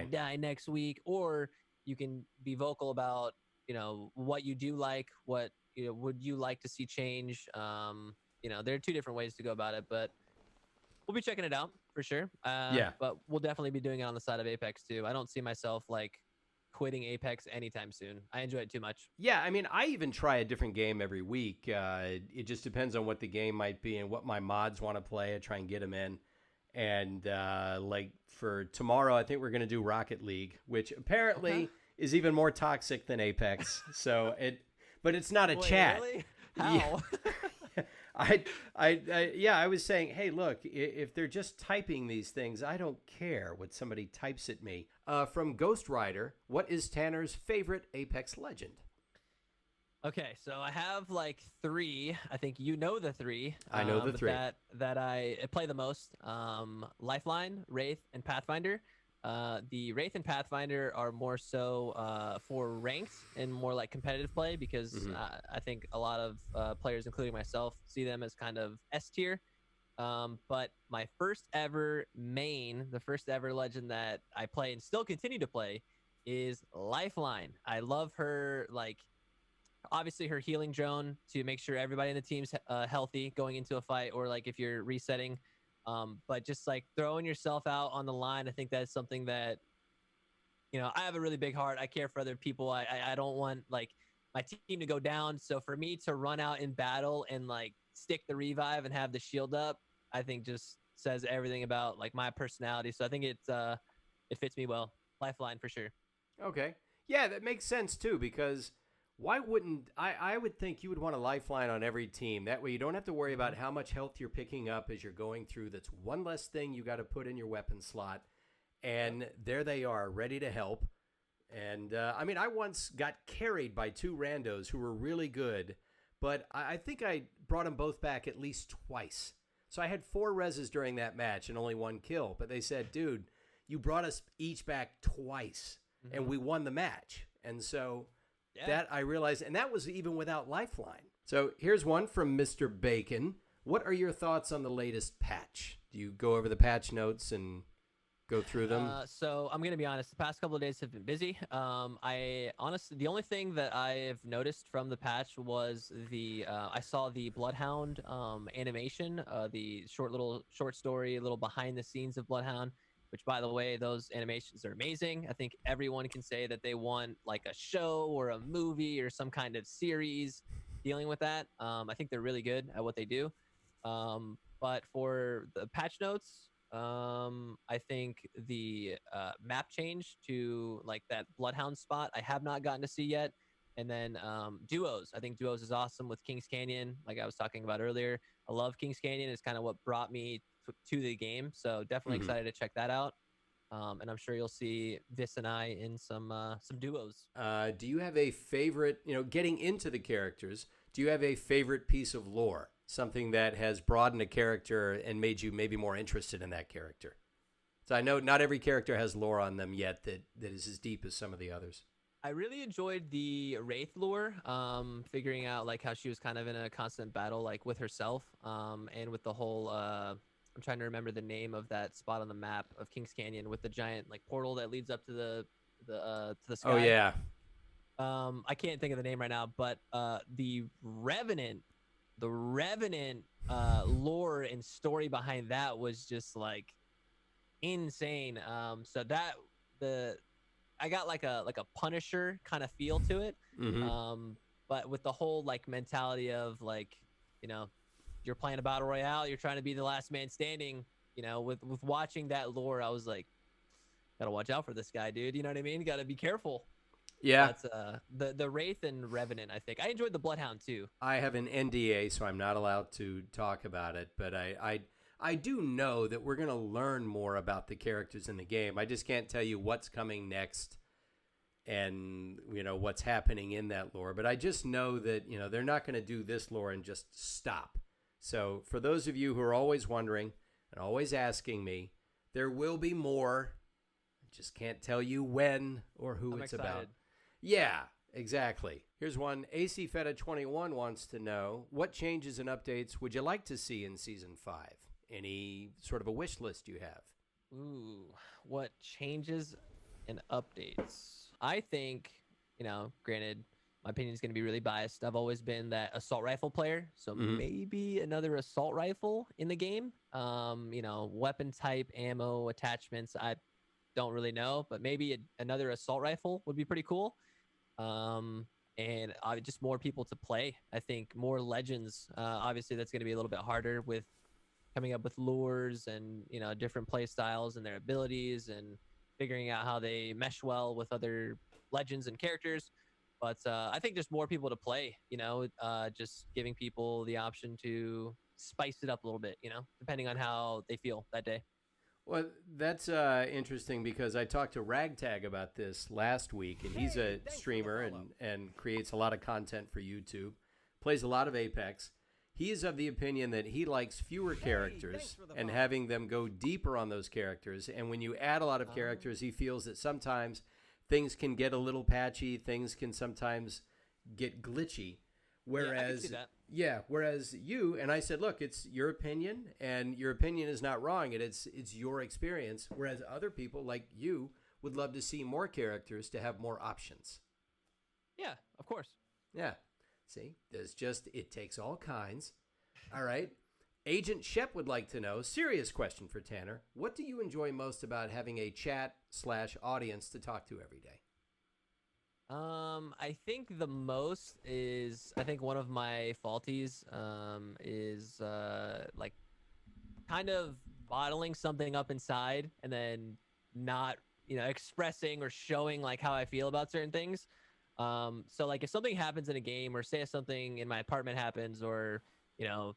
die next week." Or you can be vocal about what you do like, what would you like to see change. There are two different ways to go about it, but we'll be checking it out for sure. But we'll definitely be doing it on the side of Apex too. I don't see myself like quitting Apex anytime soon. I enjoy it too much. Yeah, I mean, I even try a different game every week. It just depends on what the game might be and what my mods want to play. I try and get them in. And like for tomorrow, I think we're going to do Rocket League, which apparently is even more toxic than Apex. But it's not a chat. Really? How? I was saying, hey, look, if they're just typing these things, I don't care what somebody types at me. From Ghost Rider, what is Tanner's favorite Apex legend? Okay, so I have like three. I think the three. I know the three. That I play the most. Lifeline, Wraith, and Pathfinder. The Wraith and Pathfinder are more so for ranked and more like competitive play, because I think a lot of players, including myself, see them as kind of S tier. But my first ever main, the first ever legend that I play and still continue to play, is Lifeline. I love her, like, obviously her healing drone to make sure everybody in the team's healthy going into a fight, or like if you're resetting. But just like throwing yourself out on the line, I think that's something that I have a really big heart. I care for other people. I don't want like my team to go down. So for me to run out in battle and like stick the revive and have the shield up, I think just says everything about like my personality. So I think it fits me well. Lifeline for sure. Okay. Yeah, that makes sense too, because why wouldn't I would think you would want a lifeline on every team. That way you don't have to worry about how much health you're picking up as you're going through. That's one less thing you got to put in your weapon slot. And there they are, ready to help. And I mean, I once got carried by two randos who were really good, but I think I brought them both back at least twice. So I had 4 reses during that match and only 1 kill. But they said, dude, you brought us each back twice, and we won the match. And so that I realized, and that was even without Lifeline. So here's one from Mr. Bacon. What are your thoughts on the latest patch? Do you go over the patch notes and go through them? So I'm gonna be honest. The past couple of days have been busy. I honestly, the only thing that I've noticed from the patch was I saw the Bloodhound animation, the short story, a little behind the scenes of Bloodhound. Which, by the way, those animations are amazing. I think everyone can say that they want like a show or a movie or some kind of series dealing with that. I think they're really good at what they do. But for the patch notes, I think the map change to like that Bloodhound spot I have not gotten to see yet. And then duos. I think duos is awesome with Kings Canyon, like I was talking about earlier. I love Kings Canyon. It's kind of what brought me to the game. So definitely excited to check that out. And I'm sure you'll see Vis and I in some duos. Do you have a favorite, getting into the characters, do you have a favorite piece of lore? Something that has broadened a character and made you maybe more interested in that character? So I know not every character has lore on them yet that is as deep as some of the others. I really enjoyed the Wraith lore, figuring out like how she was kind of in a constant battle like with herself, and with the whole I'm trying to remember the name of that spot on the map of Kings Canyon with the giant like portal that leads up to the sky. Oh yeah. I can't think of the name right now, but the Revenant lore and story behind that was just like insane. So that I got like a Punisher kind of feel to it. But with the whole like mentality of like, you're playing a battle royale, you're trying to be the last man standing, with watching that lore, I was like, gotta watch out for this guy, dude. You know what I mean? Gotta be careful. Yeah. That's the Wraith and Revenant, I think. I enjoyed the Bloodhound too. I have an NDA, so I'm not allowed to talk about it, but I do know that we're going to learn more about the characters in the game. I just can't tell you what's coming next and, what's happening in that lore. But I just know that, they're not going to do this lore and just stop. So for those of you who are always wondering and always asking me, there will be more. I just can't tell you when or who I'm it's excited. about. Yeah, exactly. Here's one. AC Feta 21 wants to know, what changes and updates would you like to see in Season 5? Any sort of a wish list you have? Ooh, what changes and updates? I think, granted, my opinion is going to be really biased. I've always been that assault rifle player, so maybe another assault rifle in the game. Weapon type, ammo, attachments, I don't really know, but maybe another assault rifle would be pretty cool. And just more people to play. I think more legends. Obviously, that's going to be a little bit harder with coming up with lures and different play styles and their abilities and figuring out how they mesh well with other legends and characters. But I think there's more people to play. Just giving people the option to spice it up a little bit. Depending on how they feel that day. Well, that's interesting because I talked to Ragtag about this last week, and he's a streamer and creates a lot of content for YouTube, plays a lot of Apex. He is of the opinion that he likes fewer characters and having them go deeper on those characters. And when you add a lot of characters, he feels that sometimes things can get a little patchy, things can sometimes get glitchy. Whereas, whereas you, and I said, look, it's your opinion, and your opinion is not wrong. It's your experience. Whereas other people like you would love to see more characters to have more options. Yeah, of course. Yeah. See, it takes all kinds. All right. Agent Shep would like to know, serious question for Tanner, what do you enjoy most about having a chat/audience to talk to every day? I think the most is, I think one of my faulties is like kind of bottling something up inside and then not, expressing or showing like how I feel about certain things. So like if something happens in a game, or say if something in my apartment happens, or you know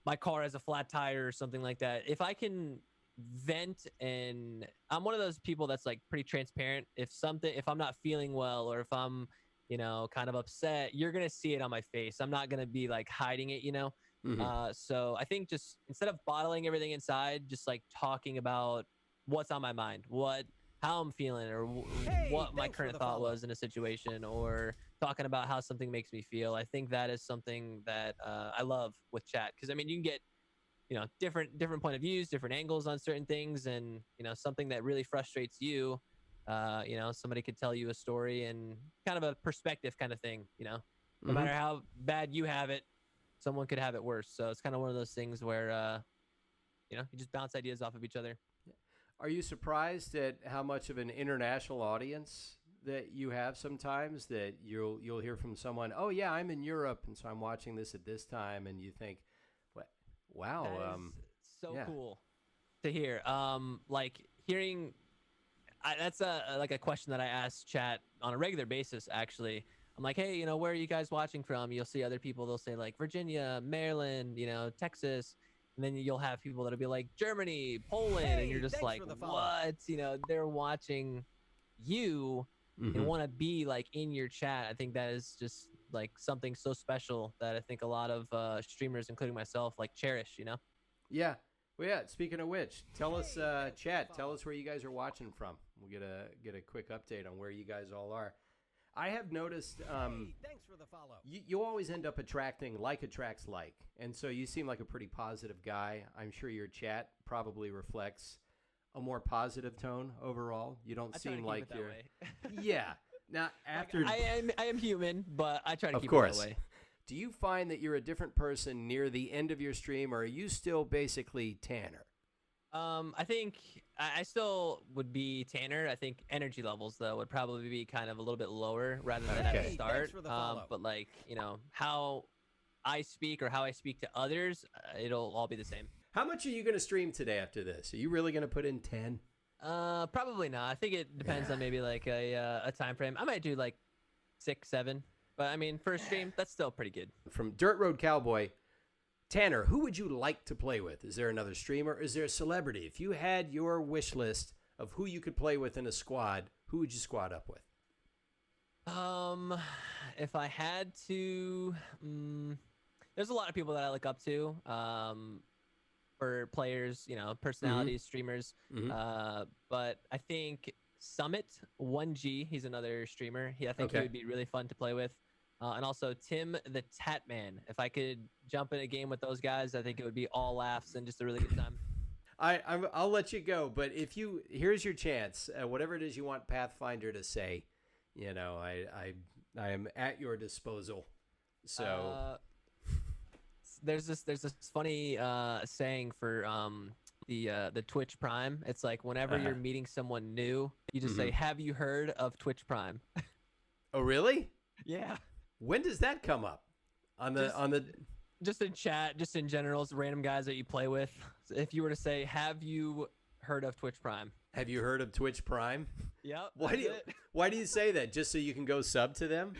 my car has a flat tire or something like that, if I can vent, and I'm one of those people that's like pretty transparent. If I'm not feeling well, or if I'm, kind of upset, you're going to see it on my face. I'm not going to be like hiding it. Mhm. So I think just instead of bottling everything inside, just like talking about what's on my mind, how I'm feeling, or what my current thought was in a situation, or talking about how something makes me feel. I think that is something that I love with chat, because I mean you can get different point of views, different angles on certain things, and something that really frustrates you, somebody could tell you a story and kind of a perspective kind of thing. No Mhm. matter how bad you have it, someone could have it worse. So it's kind of one of those things where you just bounce ideas off of each other. Are you surprised at how much of an international audience that you have sometimes, that you'll hear from someone, "Oh yeah, I'm in Europe and so I'm watching this at this time," and you think, "What? Wow, That is so yeah." cool to hear. Like hearing, that's like a question that I ask chat on a regular basis. Actually, I'm like, hey, where are you guys watching from? You'll see other people. They'll say like Virginia, Maryland, Texas, and then you'll have people that'll be like Germany, Poland, and you're just like, what? They're watching you and Mhm. want to be like in your chat. I think that is just like something so special that I think a lot of streamers, including myself, like cherish. Yeah. Well, yeah. Speaking of which, tell us, chat. Tell us where you guys are watching from. We'll get a quick update on where you guys all are. I have noticed. You always end up attracting like attracts like, and so you seem like a pretty positive guy. I'm sure your chat probably reflects a more positive tone overall. You don't I try to seem keep like it that you're. way. Yeah. Now after, Like, I am human, but I try to of keep course. it that way. Do you find that you're a different person near the end of your stream, or are you still basically Tanner? I think I still would be Tanner. I think energy levels though would probably be kind of a little bit lower rather than at the Okay. start. But like how I speak or how I speak to others, it'll all be the same. How much are you going to stream today after this? Are you really going to put in 10? Probably not. I think it depends on maybe like a time frame. I might do like 6, 7, but I mean for a stream that's still pretty good. From Dirt Road Cowboy, Tanner, who would you like to play with? Is there another streamer? Is there a celebrity? If you had your wish list of who you could play with in a squad, who would you squad up with? If I had to, there's a lot of people that I look up to. For players, personalities, streamers. Mhm. But I think Summit 1G, he's another streamer. I think he Okay. would be really fun to play with. And also Tim the Tatman. If I could jump in a game with those guys, I think it would be all laughs and just a really good time. I'll let you go, but here's your chance. Whatever it is you want Pathfinder to say, I am at your disposal. So there's this funny saying for the Twitch Prime. It's like whenever you're meeting someone new, you just say, "Have you heard of Twitch Prime?" Oh, really? Yeah. When does that come up? Just in chat, just in general, random guys that you play with. If you were to say, "Have you heard of Twitch Prime?" Have you heard of Twitch Prime? Yep. Why do you say that? Just so you can go sub to them?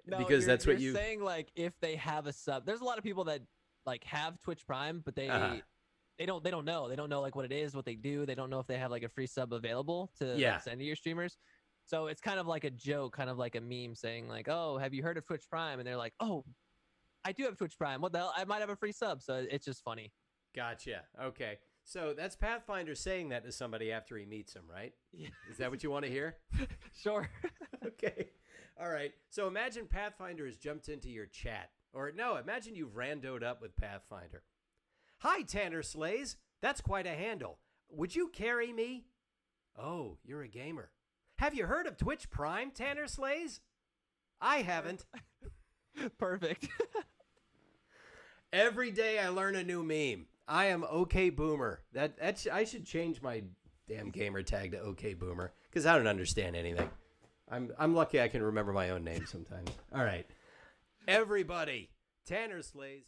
No, Because that's what you're saying, like if they have a sub. There's a lot of people that like have Twitch Prime, but they don't know. They don't know like what it is, what they do. They don't know if they have like a free sub available to like, send to your streamers. So it's kind of like a joke, kind of like a meme saying like, "Oh, have you heard of Twitch Prime?" And they're like, "Oh, I do have Twitch Prime. What the hell? I might have a free sub." So it's just funny. Gotcha. Okay. So that's Pathfinder saying that to somebody after he meets him, right? Yeah. Is that what you want to hear? Sure. Okay. All right. So imagine Pathfinder has jumped into your chat. Or no, imagine you've randoed up with Pathfinder. "Hi, TannerSlays. That's quite a handle. Would you carry me?" "Oh, you're a gamer. Have you heard of Twitch Prime, TannerSlays?" "I haven't." Perfect. Every day I learn a new meme. I am OK Boomer. I should change my damn gamer tag to OK Boomer because I don't understand anything. I'm lucky I can remember my own name sometimes. All right. Everybody, TannerSlays.